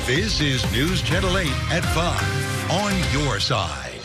This is News Channel 8 at 5 on your side.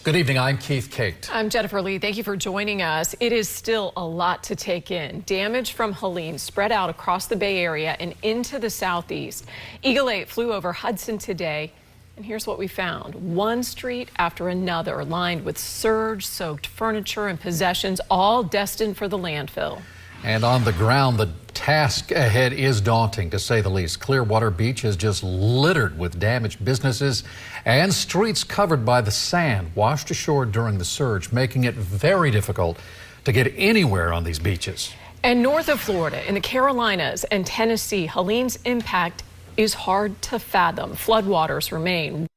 Good evening, I'm Keith Cate. I'm Jennifer Lee. Thank you for joining us. It is still a lot to take in. Damage from Helene spread out across the Bay Area and into the southeast. Eagle 8 flew over Hudson today, and here's what we found. One street after another lined with surge-soaked furniture and possessions, all destined for the landfill. And on the ground, the task ahead is daunting, to say the least. Clearwater Beach is just littered with damaged businesses and streets covered by the sand washed ashore during the surge, making it very difficult to get anywhere on these beaches. And north of Florida, in the Carolinas and Tennessee, Helene's impact is hard to fathom. Floodwaters remain.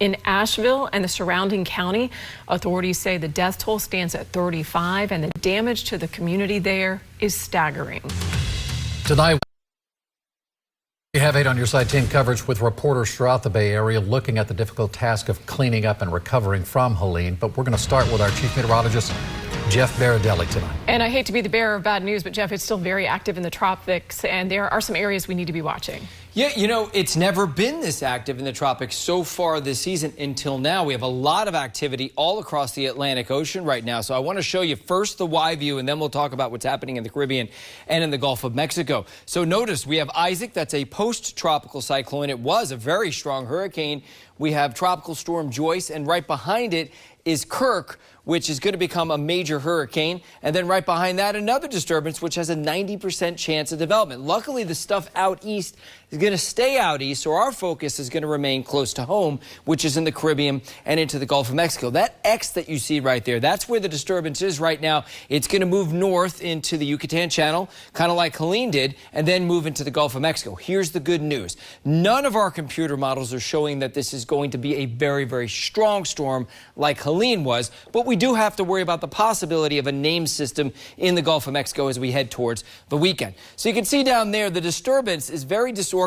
In Asheville and the surrounding county, authorities say the death toll stands at 35 and the damage to the community there is staggering. Tonight, we have 8 on your side team coverage with reporters throughout the Bay Area looking at the difficult task of cleaning up and recovering from Helene. But we're going to start with our chief meteorologist, Jeff Baradelli, tonight. And I hate to be the bearer of bad news, but Jeff, it's still very active in the tropics, and there are some areas we need to be watching. Yeah, you know, it's never been this active in the tropics so far this season until now. We have a lot of activity all across the Atlantic Ocean right now. So I want to show you first the Y view, and then we'll talk about what's happening in the Caribbean and in the Gulf of Mexico. So notice we have Isaac. That's a post-tropical cyclone. It was a very strong hurricane. We have Tropical Storm Joyce, and right behind it is Kirk, which is going to become a major hurricane. And then right behind that, another disturbance, which has a 90% chance of development. Luckily, the stuff out east is going to stay out east, so our focus is going to remain close to home, which is in the Caribbean and into the Gulf of Mexico. That X that you see right there, that's where the disturbance is right now. It's going to move north into the Yucatan Channel, kind of like Helene did, and then move into the Gulf of Mexico. Here's the good news. None of our computer models are showing that this is going to be a very, very strong storm like Helene was, but we do have to worry about the possibility of a named system in the Gulf of Mexico as we head towards the weekend. So you can see down there the disturbance is very disorganized.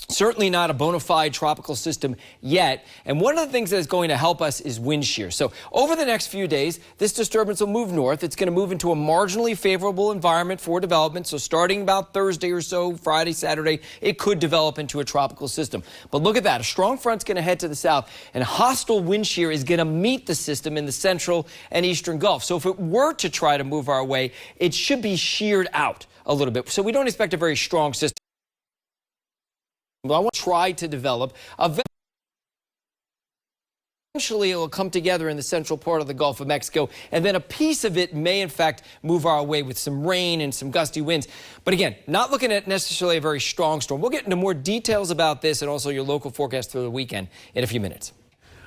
Certainly not a bona fide tropical system yet. And one of the things that is going to help us is wind shear. So over the next few days, this disturbance will move north. It's going to move into a marginally favorable environment for development. So starting about Thursday or so, Friday, Saturday, it could develop into a tropical system. But look at that. A strong front's going to head to the south, and hostile wind shear is going to meet the system in the central and eastern Gulf. So if it were to try to move our way, it should be sheared out a little bit. So we don't expect a very strong system. But I want to try to develop. Eventually, it will come together in the central part of the Gulf of Mexico, and then a piece of it may, in fact, move our way with some rain and some gusty winds. But again, not looking at necessarily a very strong storm. We'll get into more details about this and also your local forecast through the weekend in a few minutes.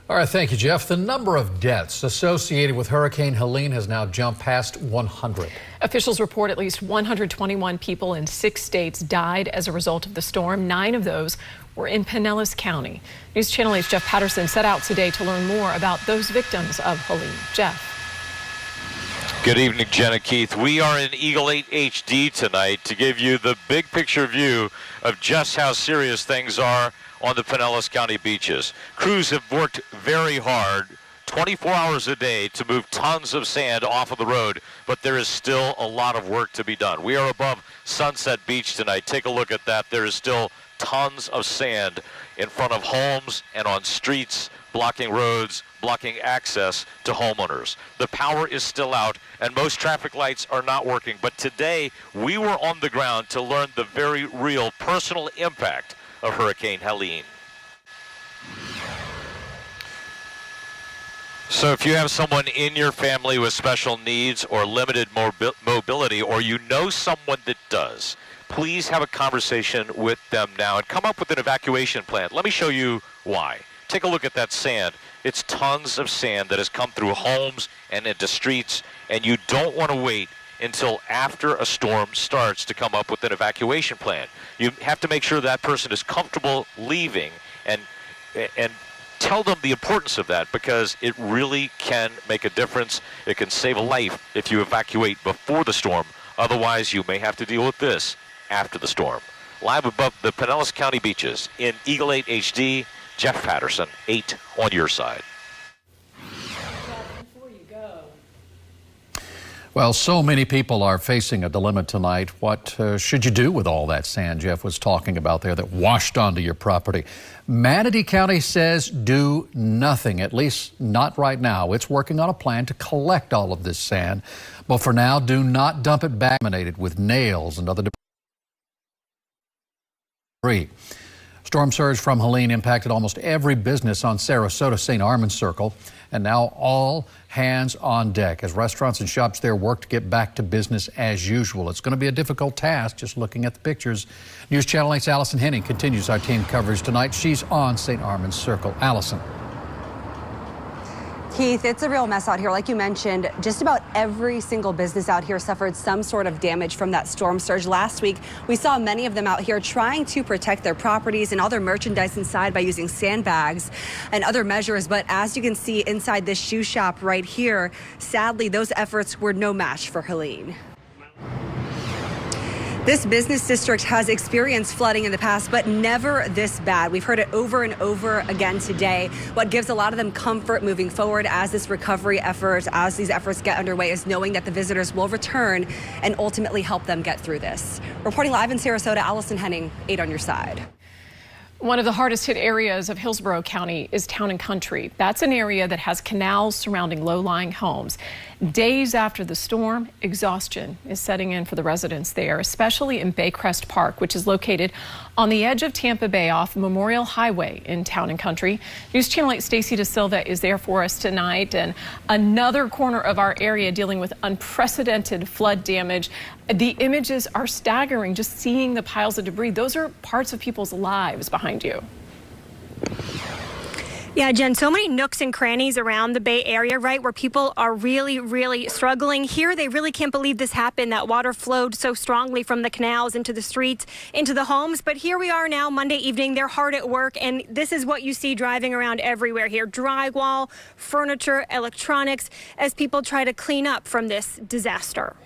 All right, thank you, Jeff. The number of deaths associated with Hurricane Helene has now jumped past 100. Officials report at least 121 people in 6 states died as a result of the storm. 9 of those were in Pinellas County. News Channel 8's Jeff Patterson set out today to learn more about those victims of Helene. Jeff. Good evening, Jenna Keith. We are in Eagle 8 HD tonight to give you the big picture view of just how serious things are on the Pinellas County beaches. Crews have worked very hard, 24 hours a day, to move tons of sand off of the road, but there is still a lot of work to be done. We are above Sunset Beach tonight. Take a look at that. There is still tons of sand in front of homes and on streets, blocking roads, blocking access to homeowners. The power is still out and most traffic lights are not working, but today we were on the ground to learn the very real personal impact of Hurricane Helene. So if you have someone in your family with special needs or limited mobility, or you know someone that does, please have a conversation with them now and come up with an evacuation plan. Let me show you why. Take a look at that sand. It's tons of sand that has come through homes and into streets, and you don't want to wait until after a storm starts to come up with an evacuation plan. You have to make sure that person is comfortable leaving, and tell them the importance of that, because it really can make a difference. It can save a life if you evacuate before the storm. Otherwise, you may have to deal with this after the storm. Live above the Pinellas County beaches in Eagle 8 HD, Jeff Patterson, 8 on your side. Well, so many people are facing a dilemma tonight. What should you do with all that sand Jeff was talking about there that washed onto your property? Manatee County says do nothing, at least not right now. It's working on a plan to collect all of this sand. But for now, do not dump it back with nails and other debris. Storm surge from Helene impacted almost every business on Sarasota St. Armand's Circle, and now all hands on deck as restaurants and shops there work to get back to business as usual. It's going to be a difficult task just looking at the pictures. News Channel 8's Helene continues our team coverage tonight. She's on St. Armand's Circle. Allison. Keith, it's a real mess out here. Like you mentioned, just about every single business out here suffered some sort of damage from that storm surge. Last week, we saw many of them out here trying to protect their properties and all their merchandise inside by using sandbags and other measures. But as you can see inside this shoe shop right here, sadly, those efforts were no match for Helene. This business district has experienced flooding in the past, but never this bad. We've heard it over and over again today. What gives a lot of them comfort moving forward as this recovery effort, as these efforts get underway, is knowing that the visitors will return and ultimately help them get through this. Reporting live in Sarasota, Allison Henning, 8 on your side. One of the hardest hit areas of Hillsborough County is Town and Country. That's an area that has canals surrounding low-lying homes. Days after the storm, exhaustion is setting in for the residents there, especially in Baycrest Park, which is located on the edge of Tampa Bay off Memorial Highway in Town and Country. News Channel 8's Stacy DeSilva is there for us tonight, and another corner of our area dealing with unprecedented flood damage. The images are staggering, just seeing the piles of debris. Those are parts of people's lives behind you. Yeah, Jen, so many nooks and crannies around the Bay Area, right, where people are really struggling. Here, they really can't believe this happened, that water flowed so strongly from the canals into the streets, into the homes. But here we are now, Monday evening. They're hard at work, and this is what you see driving around everywhere here. Drywall, furniture, electronics, as people try to clean up from this disaster.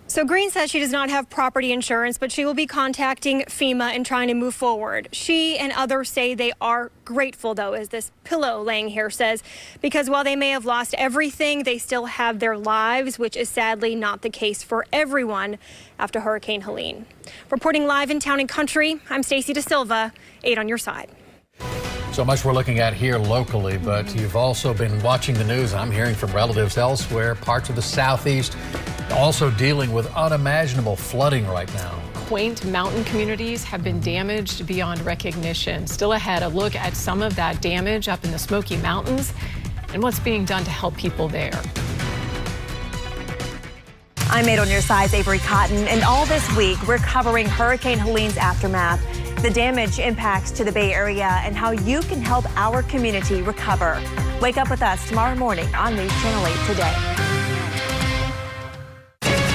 So Green says she does not have property insurance, but she will be contacting FEMA and trying to move forward. She and others say they are grateful, though, as this pillow laying here says, because while they may have lost everything, they still have their lives, which is sadly not the case for everyone after Hurricane Helene. Reporting live in Town and Country, I'm Stacy DeSilva, 8 on your side. So much we're looking at here locally, but you've also been watching the news. I'm hearing from relatives elsewhere, parts of the southeast, also dealing with unimaginable flooding right now. Quaint mountain communities have been damaged beyond recognition. Still ahead, a look at some of that damage up in the Smoky Mountains and what's being done to help people there. I'm 8 on your side's Avery Cotton, and all this week we're covering Hurricane Helene's aftermath, the damage impacts to the Bay Area, and how you can help our community recover. Wake up with us tomorrow morning on News Channel 8 Today.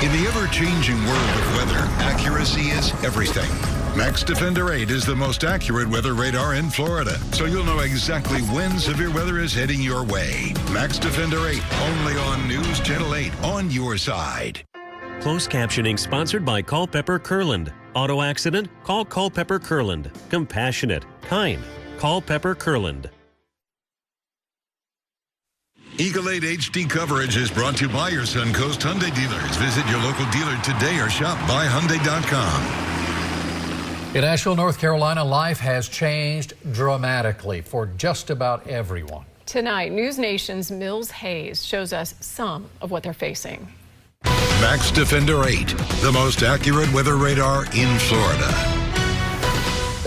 In the ever-changing world of weather, accuracy is everything. Max Defender 8 is the most accurate weather radar in Florida, so you'll know exactly when severe weather is heading your way. Max Defender 8, only on News Channel 8, on your side. Closed captioning sponsored by Culpeper Kurland. Auto accident? Call Culpeper Kurland. Compassionate, kind. Culpeper Kurland. Eagle 8 HD coverage is brought to you by your Suncoast Hyundai dealers. Visit your local dealer today or shop buyhyundai.com. In Asheville, North Carolina, life has changed dramatically for just about everyone. Tonight, News Nation's Mills Hayes shows us some of what they're facing. Max Defender 8, the most accurate weather radar in Florida.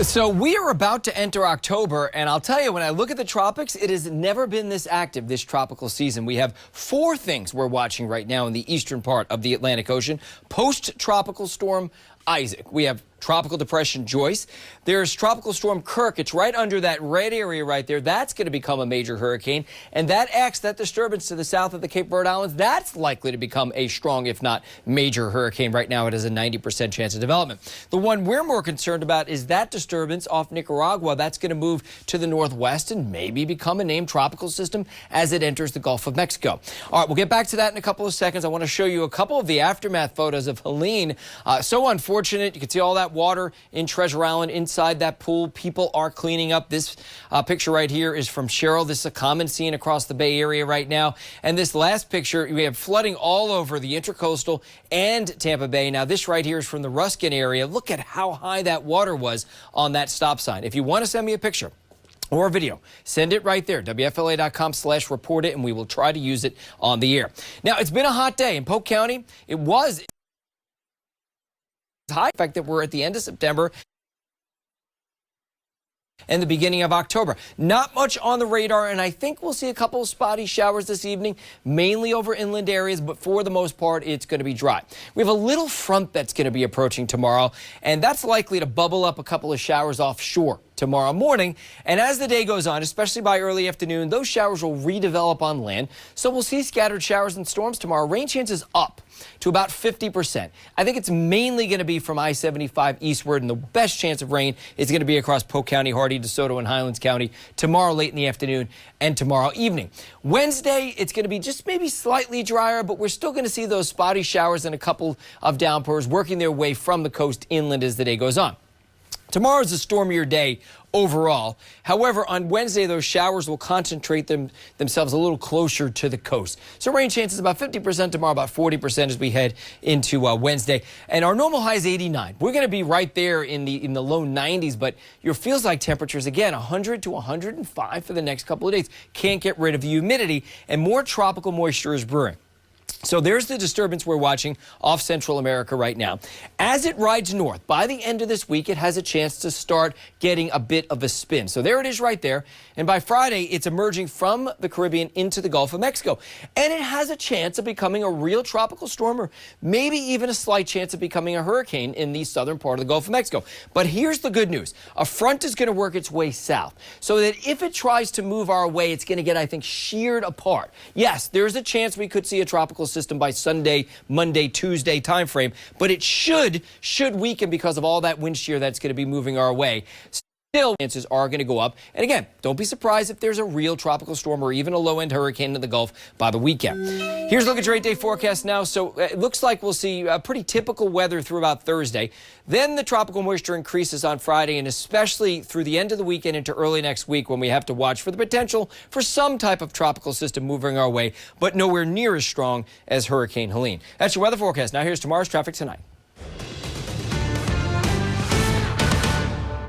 So we are about to enter October, and I'll tell you, when I look at the tropics, it has never been this active this tropical season. We have 4 things we're watching right now in the eastern part of the Atlantic Ocean. Post-tropical storm Isaac. We have Tropical Depression Joyce. There's Tropical Storm Kirk. It's right under that red area right there. That's going to become a major hurricane. And that acts, that disturbance to the south of the Cape Verde Islands, that's likely to become a strong, if not major hurricane. Right now, it has a 90% chance of development. The one we're more concerned about is that disturbance off Nicaragua. That's going to move to the northwest and maybe become a named tropical system as it enters the Gulf of Mexico. All right, we'll get back to that in a couple of seconds. I want to show you a couple of the aftermath photos of Helene. So unfortunate. You can see all that water in Treasure Island inside that pool. People are cleaning up. This picture right here is from Cheryl. This is a common scene across the Bay Area right now. And this last picture, we have flooding all over the Intracoastal and Tampa Bay. Now, this right here is from the Ruskin area. Look at how high that water was on that stop sign. If you want to send me a picture or a video, send it right there, WFLA.com/report it, and we will try to use it on the air. Now, it's been a hot day in Polk County. It was high. In fact, that we're at the end of September and the beginning of October. Not much on the radar, and I think we'll see a couple of spotty showers this evening, mainly over inland areas, but for the most part, it's going to be dry. We have a little front that's going to be approaching tomorrow, and that's likely to bubble up a couple of showers offshore tomorrow morning. And as the day goes on, especially by early afternoon, those showers will redevelop on land. So we'll see scattered showers and storms tomorrow. Rain chances up to about 50%. I think it's mainly going to be from I-75 eastward, and the best chance of rain is going to be across Polk County, Hardee, DeSoto, and Highlands County tomorrow late in the afternoon and tomorrow evening. Wednesday, it's going to be just maybe slightly drier, but we're still going to see those spotty showers and a couple of downpours working their way from the coast inland as the day goes on. Tomorrow's a stormier day overall. However, on Wednesday, those showers will concentrate themselves a little closer to the coast. So rain chances about 50% tomorrow, about 40% as we head into Wednesday. And our normal high is 89. We're going to be right there in the low 90s, but your feels like temperatures, again, 100 to 105 for the next couple of days. Can't get rid of the humidity, and more tropical moisture is brewing. So there's the disturbance we're watching off Central America right now. As it rides north, by the end of this week, it has a chance to start getting a bit of a spin. So there it is right there. And by Friday, it's emerging from the Caribbean into the Gulf of Mexico. And it has a chance of becoming a real tropical storm, or maybe even a slight chance of becoming a hurricane in the southern part of the Gulf of Mexico. But here's the good news. A front is going to work its way south, so that if it tries to move our way, it's going to get, I think, sheared apart. Yes, there's a chance we could see a tropical system by Sunday, Monday, Tuesday timeframe, but it should weaken because of all that wind shear that's going to be moving our way. Still, chances are going to go up. And again, don't be surprised if there's a real tropical storm or even a low-end hurricane in the Gulf by the weekend. Here's a look at your 8-day forecast now. So it looks like we'll see pretty typical weather through about Thursday. Then the tropical moisture increases on Friday, and especially through the end of the weekend into early next week, when we have to watch for the potential for some type of tropical system moving our way, but nowhere near as strong as Hurricane Helene. That's your weather forecast. Now here's tomorrow's traffic tonight.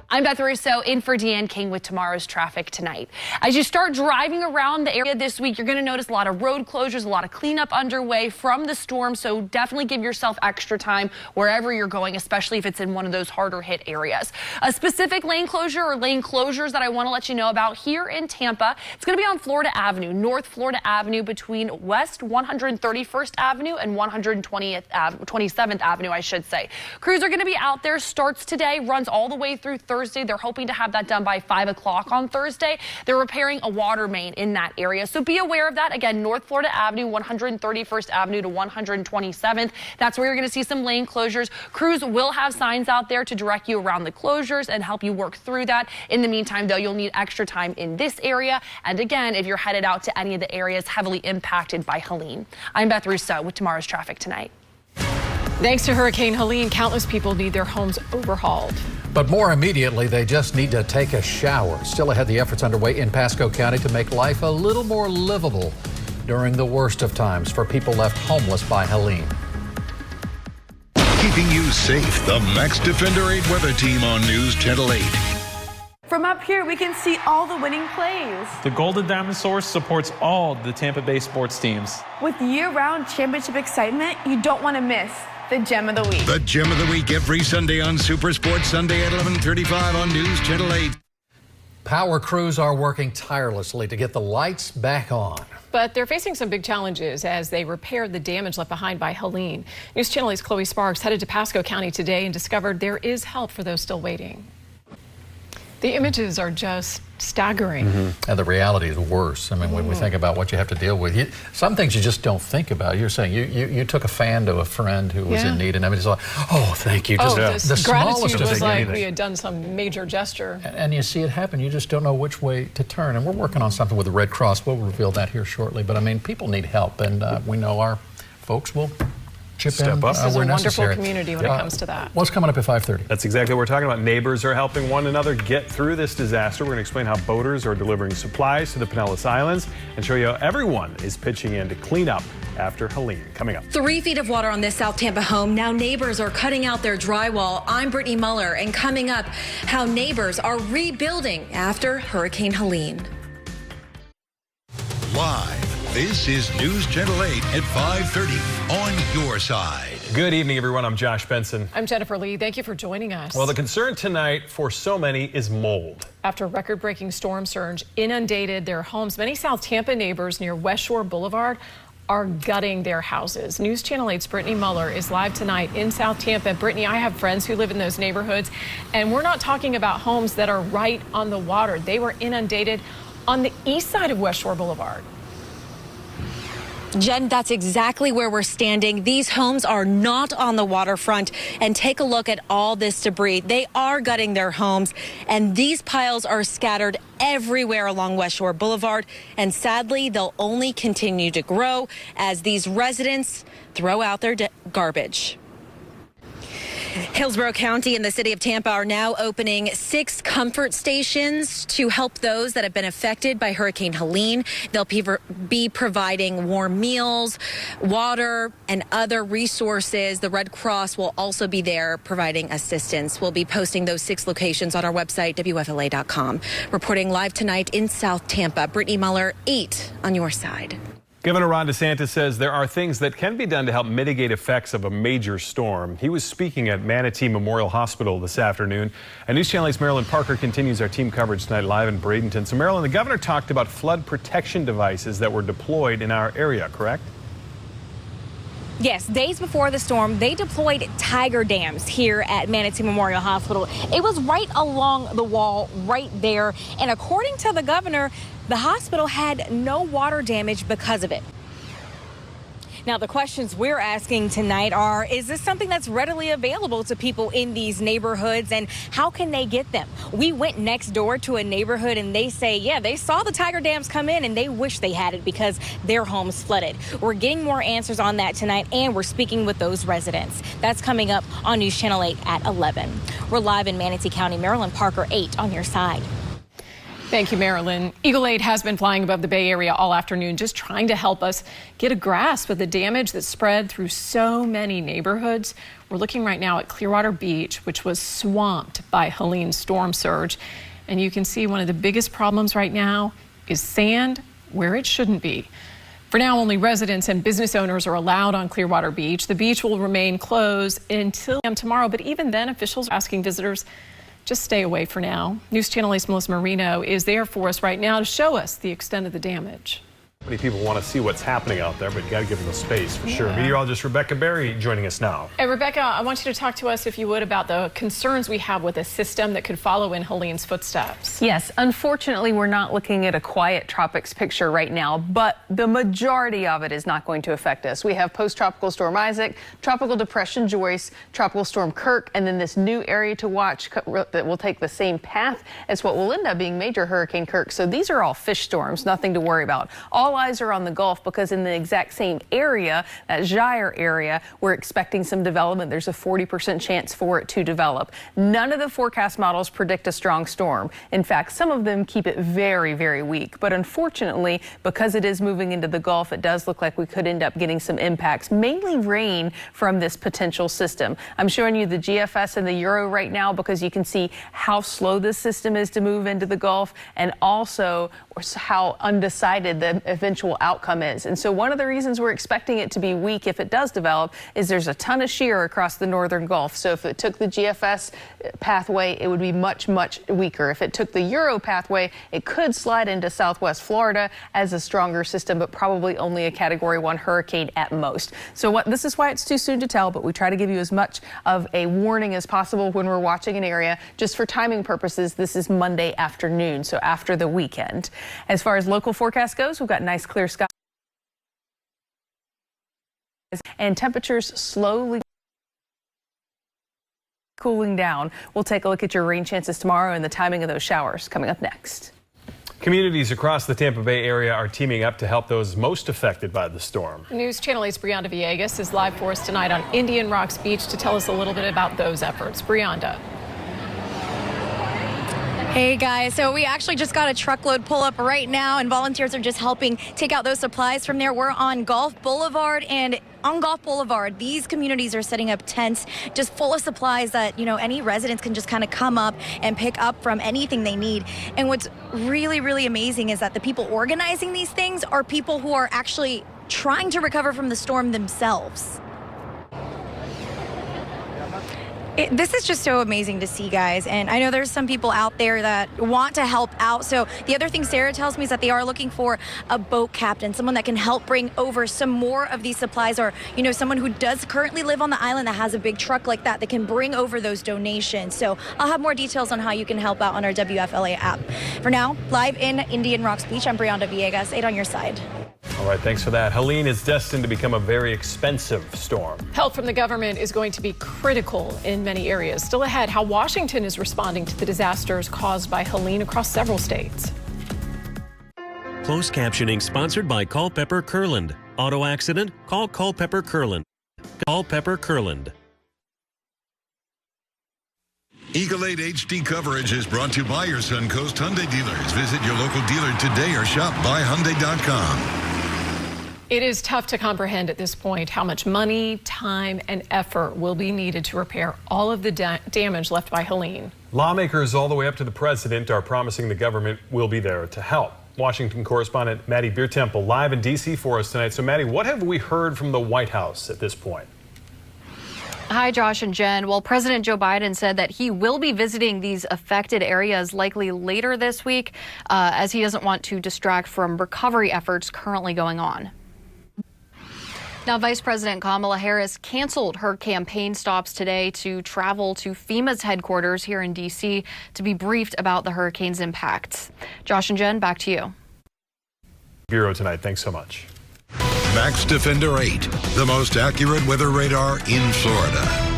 I'm Beth Russo in for Deanne King with tomorrow's traffic tonight. As you start driving around the area this week, you're going to notice a lot of road closures, a lot of cleanup underway from the storm. So definitely give yourself extra time wherever you're going, especially if it's in one of those harder hit areas. A specific lane closure or lane closures that I want to let you know about here in Tampa. It's going to be on Florida Avenue, North Florida Avenue, between West 131st Avenue and 127th Avenue, I should say. Crews are going to be out there. Starts today, runs all the way through Thursday. They're hoping to have that done by 5 o'clock on Thursday. They're repairing a water main in that area, so be aware of that. Again, North Florida Avenue, 131st Avenue to 127th. That's where you're going to see some lane closures. Crews will have signs out there to direct you around the closures and help you work through that. In the meantime, though, you'll need extra time in this area. And again, if you're headed out to any of the areas heavily impacted by Helene. I'm Beth Russo with tomorrow's traffic tonight. Thanks to Hurricane Helene, countless people need their homes overhauled. But more immediately, they just need to take a shower. Still ahead, the efforts underway in Pasco County to make life a little more livable during the worst of times for people left homeless by Helene. Keeping you safe, the Max Defender 8 weather team on NewsChannel 8. From up here, we can see all the winning plays. The Golden Diamond Source supports all the Tampa Bay sports teams. With year-round championship excitement, you don't want to miss the Gem of the Week. The Gem of the Week every Sunday on Super Sports Sunday at 11:35 on NewsChannel 8. Power crews are working tirelessly to get the lights back on. But they're facing some big challenges as they repair the damage left behind by Helene. NewsChannel 8's Chloe Sparks headed to Pasco County today and discovered there is help for those still waiting. The images are just staggering. And the reality is worse. I mean, when we think about what you have to deal with, some things you just don't think about. You're saying you took a fan to a friend who was in need, and everybody's like, oh, thank you. Just the smallest gratitude of was like anything. we had done some major gesture. And you see it happen. You just don't know which way to turn. And we're working on something with the Red Cross. We'll reveal that here shortly. But I mean, people need help, and we know our folks will chip Step in up. This is a where wonderful necessary. community when it comes to that. What's coming up at 5:30? That's exactly what we're talking about. Neighbors are helping one another get through this disaster. We're going to explain how boaters are delivering supplies to the Pinellas Islands and show you how everyone is pitching in to clean up after Helene. Coming up. 3 feet of water on this South Tampa home. Now neighbors are cutting out their drywall. I'm Brittany Muller, and coming up, how neighbors are rebuilding after Hurricane Helene. Live, this is News Channel 8 at 5:30 on your side. Good evening, everyone. I'm Josh Benson. I'm Jennifer Lee. Thank you for joining us. Well, the concern tonight for so many is mold. After a record-breaking storm surge inundated their homes, many South Tampa neighbors near West Shore Boulevard are gutting their houses. News Channel 8's Brittany Muller is live tonight in South Tampa. Brittany, I have friends who live in those neighborhoods, and we're not talking about homes that are right on the water. They were inundated on the east side of West Shore Boulevard. Jen, that's exactly where we're standing. These homes are not on the waterfront, and take a look at all this debris. They are gutting their homes, and these piles are scattered everywhere along West Shore Boulevard, and sadly, they'll only continue to grow as these residents throw out their garbage. Hillsborough County and the city of Tampa are now opening 6 comfort stations to help those that have been affected by Hurricane Helene. They'll be providing warm meals, water, and other resources. The Red Cross will also be there providing assistance. We'll be posting those 6 locations on our website, WFLA.com. Reporting live tonight in South Tampa, Brittany Muller, 8 on your side. Governor Ron DeSantis says there are things that can be done to help mitigate effects of a major storm. He was speaking at Manatee Memorial Hospital this afternoon. And News Channel 8's Marilyn Parker continues our team coverage tonight live in Bradenton. So Marilyn, the governor talked about flood protection devices that were deployed in our area, correct? Yes, days before the storm, they deployed tiger dams here at Manatee Memorial Hospital. It was right along the wall right there. And according to the governor, the hospital had no water damage because of it. Now, the questions we're asking tonight are, is this something that's readily available to people in these neighborhoods, and how can they get them? We went next door to a neighborhood and they say, yeah, they saw the tiger dams come in and they wish they had it because their homes flooded. We're getting more answers on that tonight, and we're speaking with those residents. That's coming up on News Channel 8 at 11. We're live in Manatee County. Marilyn Parker, 8 on your side. Thank you, Marilyn. Eagle 8 has been flying above the Bay Area all afternoon, just trying to help us get a grasp of the damage that spread through so many neighborhoods. We're looking right now at Clearwater Beach, which was swamped by Helene's storm surge. And you can see one of the biggest problems right now is sand where it shouldn't be. For now, only residents and business owners are allowed on Clearwater Beach. The beach will remain closed until tomorrow, but even then, officials are asking visitors just stay away for now. News Channel 8's Melissa Marino is there for us right now to show us the extent of the damage. Many people want to see what's happening out there, but you got to give them the space for sure. Meteorologist Rebecca Berry joining us now. Hey, Rebecca, I want you to talk to us, if you would, about the concerns we have with a system that could follow in Helene's footsteps. Yes, unfortunately, we're not looking at a quiet tropics picture right now, but the majority of it is not going to affect us. We have post-tropical storm Isaac, tropical depression Joyce, tropical storm Kirk, and then this new area to watch that will take the same path as what will end up being major Hurricane Kirk. So these are all fish storms, nothing to worry about. All eyes are on the Gulf because in the exact same area, that Gyre area, we're expecting some development. There's a 40% chance for it to develop. None of the forecast models predict a strong storm. In fact, some of them keep it very, very weak. But unfortunately, because it is moving into the Gulf, it does look like we could end up getting some impacts, mainly rain from this potential system. I'm showing you the GFS and the Euro right now because you can see how slow this system is to move into the Gulf, and also how undecided the eventual outcome is. And so one of the reasons we're expecting it to be weak if it does develop is there's a ton of shear across the northern Gulf. So if it took the GFS pathway, it would be much, much weaker. If it took the Euro pathway, it could slide into southwest Florida as a stronger system, but probably only a Category 1 hurricane at most. So this is why it's too soon to tell, but we try to give you as much of a warning as possible when we're watching an area. Just for timing purposes, this is Monday afternoon, so after the weekend. As far as local forecast goes, we've got nice clear skies and temperatures slowly cooling down. We'll take a look at your rain chances tomorrow and the timing of those showers coming up next. Communities across the Tampa Bay area are teaming up to help those most affected by the storm. News Channel 8's Brianda Villegas is live for us tonight on Indian Rocks Beach to tell us a little bit about those efforts. Brianda. Hey guys, so we actually just got a truckload pull up right now, and volunteers are just helping take out those supplies from there. We're on Gulf Boulevard, and on Gulf Boulevard, these communities are setting up tents just full of supplies that, any residents can just kind of come up and pick up from anything they need. And what's really, really amazing is that the people organizing these things are people who are actually trying to recover from the storm themselves. This is just so amazing to see, guys, and I know there's some people out there that want to help out. So the other thing Sarah tells me is that they are looking for a boat captain, someone that can help bring over some more of these supplies, or someone who does currently live on the island that has a big truck like that can bring over those donations. So I'll have more details on how you can help out on our WFLA app. For now, live in Indian Rocks Beach, I'm Brianda Villegas, 8 on your side. All right, thanks for that. Helene is destined to become a very expensive storm. Help from the government is going to be critical in many areas. Still ahead, how Washington is responding to the disasters caused by Helene across several states. Closed captioning sponsored by Culpeper Kurland. Auto accident? Call Culpeper Kurland. Culpeper Kurland. Eagle 8 HD coverage is brought to you by your Suncoast Hyundai dealers. Visit your local dealer today or shop buyhyundai.com. It is tough to comprehend at this point how much money, time, and effort will be needed to repair all of the damage left by Helene. Lawmakers all the way up to the president are promising the government will be there to help. Washington correspondent Maddie Biertemple live in D.C. for us tonight. So, Maddie, what have we heard from the White House at this point? Hi, Josh and Jen. Well, President Joe Biden said that he will be visiting these affected areas likely later this week, as he doesn't want to distract from recovery efforts currently going on. Now, Vice President Kamala Harris canceled her campaign stops today to travel to FEMA's headquarters here in D.C. to be briefed about the hurricane's impacts. Josh and Jen, back to you. Bureau tonight. Thanks so much. Max Defender 8, the most accurate weather radar in Florida.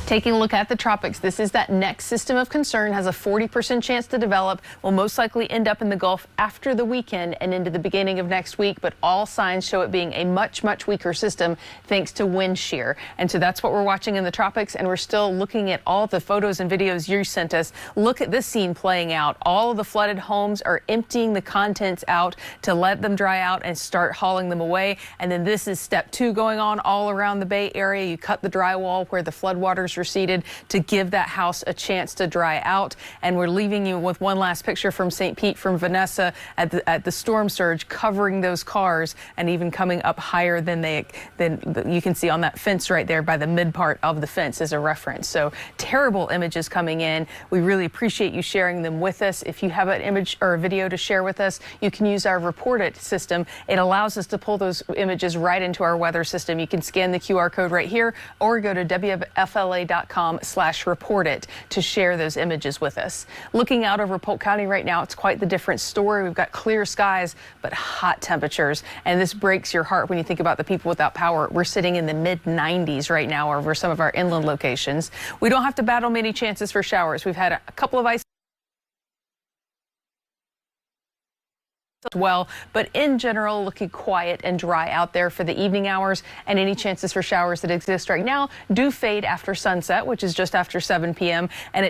Taking a look at the tropics, this is that next system of concern, has a 40% chance to develop, will most likely end up in the Gulf after the weekend and into the beginning of next week, but all signs show it being a much, much weaker system thanks to wind shear. And so that's what we're watching in the tropics, and we're still looking at all the photos and videos you sent us. Look at this scene playing out. All of the flooded homes are emptying the contents out to let them dry out and start hauling them away. And then this is step 2 going on all around the Bay Area. You cut the drywall where the floodwaters receded to give that house a chance to dry out. And we're leaving you with one last picture from St. Pete from Vanessa at the storm surge covering those cars and even coming up higher than you can see on that fence right there by the mid part of the fence as a reference. So terrible images coming in. We really appreciate you sharing them with us. If you have an image or a video to share with us, you can use our Report It system. It allows us to pull those images right into our weather system. You can scan the QR code right here or go to WFLA.com/reportit to share those images with us. Looking out over Polk County right now, it's quite the different story. We've got clear skies, but hot temperatures. And this breaks your heart when you think about the people without power. We're sitting in the mid-90s right now over some of our inland locations. We don't have to battle many chances for showers. We've had a couple of ice as well, but in general, looking quiet and dry out there for the evening hours, and any chances for showers that exist right now do fade after sunset, which is just after 7 p.m. and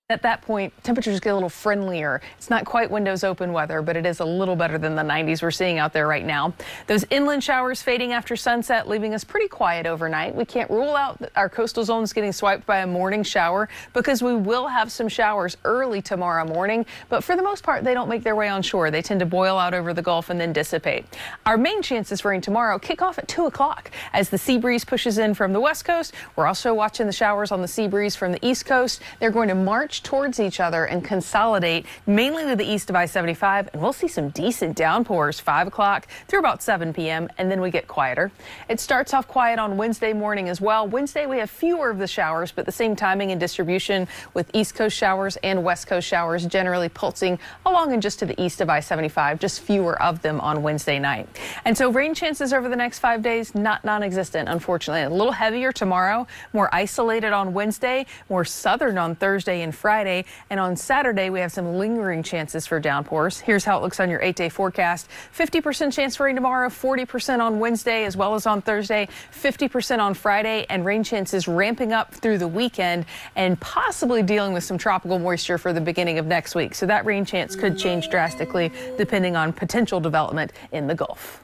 at that point, temperatures get a little friendlier. It's not quite windows open weather, but it is a little better than the 90s we're seeing out there right now. Those inland showers fading after sunset, leaving us pretty quiet overnight. We can't rule out our coastal zones getting swiped by a morning shower because we will have some showers early tomorrow morning, but for the most part, they don't make their way on shore. They tend to boil out over the Gulf and then dissipate. Our main chances for rain tomorrow kick off at 2 o'clock as the sea breeze pushes in from the west coast. We're also watching the showers on the sea breeze from the east coast. They're going to march towards each other and consolidate mainly to the east of I-75, and we'll see some decent downpours 5 o'clock through about 7 p.m. and then we get quieter. It starts off quiet on Wednesday morning as well. Wednesday we have fewer of the showers, but the same timing and distribution with east coast showers and west coast showers generally pulsing along and just to the east of I-75, just fewer of them on Wednesday night. And so rain chances over the next 5 days, not non-existent, unfortunately. A little heavier tomorrow, more isolated on Wednesday, more southern on Thursday and Friday. Friday. And on Saturday, we have some lingering chances for downpours. Here's how it looks on your 8-day forecast. 50% chance for rain tomorrow, 40% on Wednesday, as well as on Thursday, 50% on Friday, and rain chances ramping up through the weekend and possibly dealing with some tropical moisture for the beginning of next week. So that rain chance could change drastically depending on potential development in the Gulf.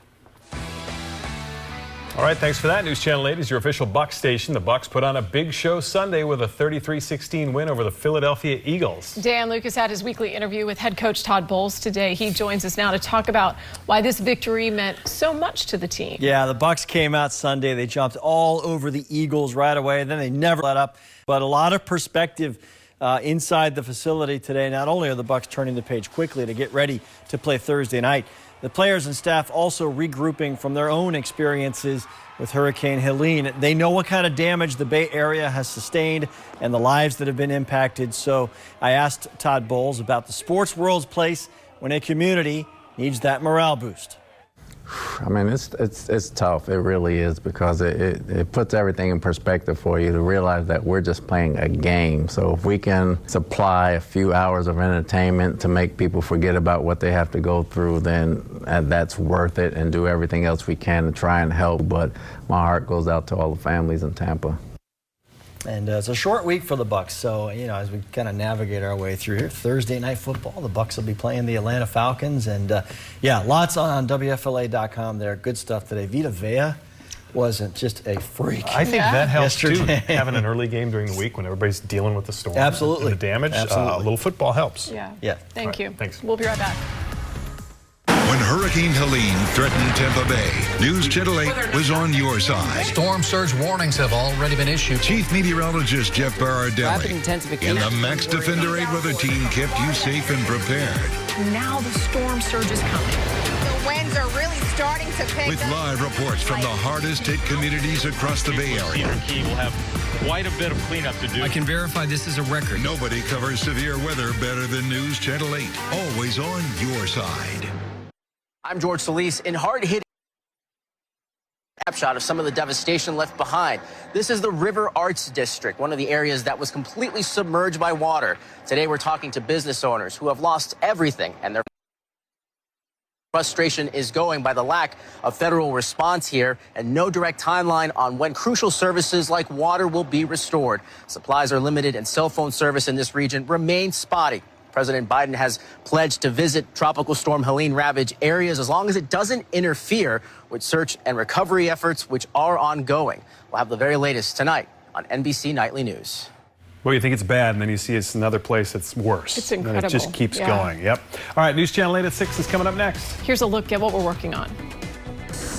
All right, thanks for that. News Channel 8 is your official Bucs station. The Bucs put on a big show Sunday with a 33-16 win over the Philadelphia Eagles. Dan Lucas had his weekly interview with head coach Todd Bowles today. He joins us now to talk about why this victory meant so much to the team. Yeah, the Bucs came out Sunday. They jumped all over the Eagles right away. Then they never let up. But a lot of perspective inside the facility today. Not only are the Bucs turning the page quickly to get ready to play Thursday night, the players and staff also regrouping from their own experiences with Hurricane Helene. They know what kind of damage the Bay Area has sustained and the lives that have been impacted. So I asked Todd Bowles about the sports world's place when a community needs that morale boost. I mean, it's tough. It really is, because it puts everything in perspective for you to realize that we're just playing a game. So if we can supply a few hours of entertainment to make people forget about what they have to go through, then that's worth it, and do everything else we can to try and help. But my heart goes out to all the families in Tampa. And it's a short week for the Bucs, so as we kind of navigate our way through here, Thursday night football, the Bucs will be playing the Atlanta Falcons, and lots on WFLA.com there. Good stuff today. Vita Vea wasn't just a freak. I think that helps yesterday. too, having an early game during the week when everybody's dealing with the storm. Absolutely. And the damage. Absolutely. A little football helps. Yeah. Thank you. Thanks. We'll be right back. When Hurricane Helene threatened Tampa Bay, News Channel 8 was on your side. Storm surge warnings have already been issued. Chief Meteorologist Jeff Barardelli and the Max Defender 8 weather team kept you safe and prepared. Now the storm surge is coming. The winds are really starting to pick With up. live reports from the hardest hit communities across the Bay Area. Key will have quite a bit of cleanup to do. I can verify this is a record. Nobody covers severe weather better than News Channel 8. Always on your side. I'm George Solis in hard-hitting snapshot of some of the devastation left behind. This is the River Arts District, one of the areas that was completely submerged by water. Today we're talking to business owners who have lost everything, and their frustration is going by the lack of federal response here and no direct timeline on when crucial services like water will be restored. Supplies are limited and cell phone service in this region remains spotty. President Biden has pledged to visit Tropical Storm Helene ravaged areas as long as it doesn't interfere with search and recovery efforts, which are ongoing. We'll have the very latest tonight on NBC Nightly News. Well, you think it's bad, and then you see it's another place that's worse. It's incredible. And it just keeps going. Yep. All right, News Channel 8 at 6 is coming up next. Here's a look at what we're working on.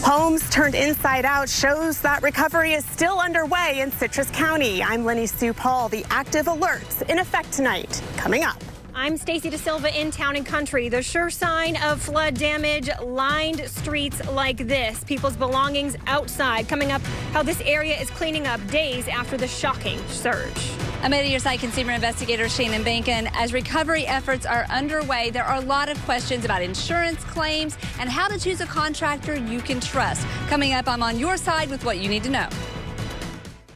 Homes turned inside out shows that recovery is still underway in Citrus County. I'm Lenny Sue Paul. The active alerts in effect tonight. Coming up. I'm Stacy DeSilva in Town and Country. The sure sign of flood damage, lined streets like this. People's belongings outside. Coming up, how this area is cleaning up days after the shocking surge. I'm at your side consumer investigator Shannon Bankin. As recovery efforts are underway, there are a lot of questions about insurance claims and how to choose a contractor you can trust. Coming up, I'm on your side with what you need to know.